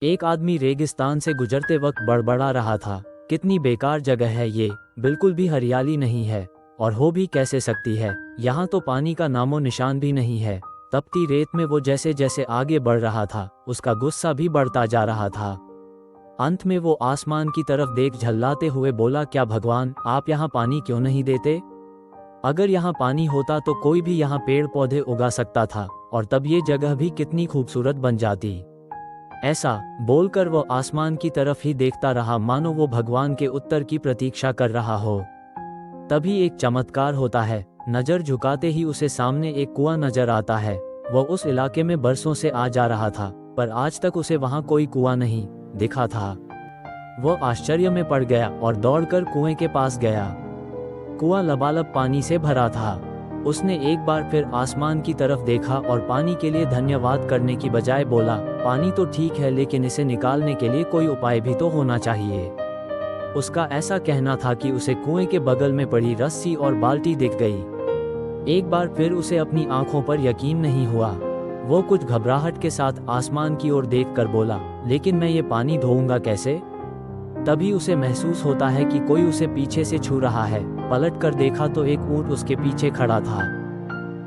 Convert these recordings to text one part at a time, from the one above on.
एक आदमी रेगिस्तान से गुजरते वक्त बड़बड़ा रहा था, कितनी बेकार जगह है ये, बिल्कुल भी हरियाली नहीं है, और हो भी कैसे सकती है, यहाँ तो पानी का नामो निशान भी नहीं है। तपती रेत में वो जैसे जैसे आगे बढ़ रहा था, उसका गुस्सा भी बढ़ता जा रहा था। अंत में वो आसमान की तरफ देख झल्लाते हुए बोला, क्या भगवान, आप यहाँ पानी क्यों नहीं देते? अगर यहाँ पानी होता तो कोई भी यहाँ पेड़ पौधे उगा सकता था, और तब ये जगह भी कितनी खूबसूरत बन जाती। ऐसा बोलकर वो आसमान की तरफ ही देखता रहा, मानो वो भगवान के उत्तर की प्रतीक्षा कर रहा हो। तभी एक चमत्कार होता है, नजर झुकाते ही उसे सामने एक कुआं नजर आता है। वो उस इलाके में बरसों से आ जा रहा था, पर आज तक उसे वहां कोई कुआं नहीं दिखा था। वो आश्चर्य में पड़ गया और दौड़कर कुएं के पास गया। कुआं लबालब पानी से भरा था। उसने एक बार फिर आसमान की तरफ देखा और पानी के लिए धन्यवाद करने की बजाय बोला, पानी तो ठीक है, लेकिन इसे निकालने के लिए कोई उपाय भी तो होना चाहिए। उसका ऐसा कहना था कि उसे कुएं के बगल में पड़ी रस्सी और बाल्टी दिख गई। एक बार फिर उसे अपनी आंखों पर यकीन नहीं हुआ। वो कुछ घबराहट के साथ आसमान की ओर देखकर बोला, लेकिन मैं ये पानी धोऊंगा कैसे? तभी उसे महसूस होता है कि कोई उसे पीछे से छू रहा है। पलट कर देखा तो एक ऊंट उसके पीछे खड़ा था।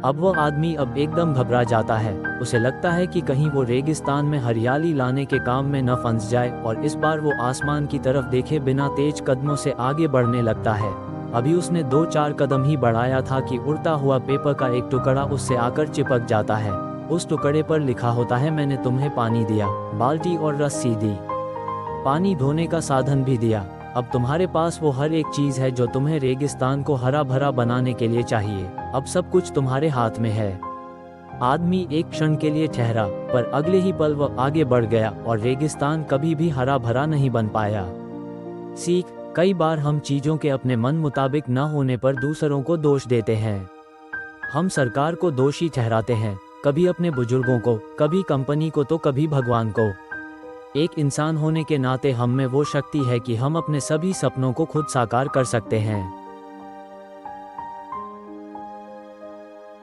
अब वो आदमी अब एकदम घबरा जाता है। उसे लगता है कि कहीं वो रेगिस्तान में हरियाली लाने के काम में न फंस जाए, और इस बार वो आसमान की तरफ देखे बिना तेज कदमों से आगे बढ़ने लगता है। अभी उसने 2-4 कदम ही बढ़ाया था कि उड़ता हुआ पेपर का एक टुकड़ा उससे आकर चिपक जाता है। उस टुकड़े पर लिखा होता है, मैंने तुम्हें पानी दिया, बाल्टी और रस्सी दी, पानी धोने का साधन भी दिया। अब तुम्हारे पास वो हर एक चीज है जो तुम्हें रेगिस्तान को हरा भरा बनाने के लिए चाहिए। अब सब कुछ तुम्हारे हाथ में है। आदमी एक क्षण के लिए ठहरा, पर अगले ही पल वह आगे बढ़ गया और रेगिस्तान कभी भी हरा भरा नहीं बन पाया। सीख, कई बार हम चीजों के अपने मन मुताबिक न होने पर दूसरों को दोष देते हैं। हम सरकार को दोषी ठहराते हैं, कभी अपने बुजुर्गों को, कभी कंपनी को, तो कभी भगवान को। एक इंसान होने के नाते हम में वो शक्ति है कि हम अपने सभी सपनों को खुद साकार कर सकते हैं।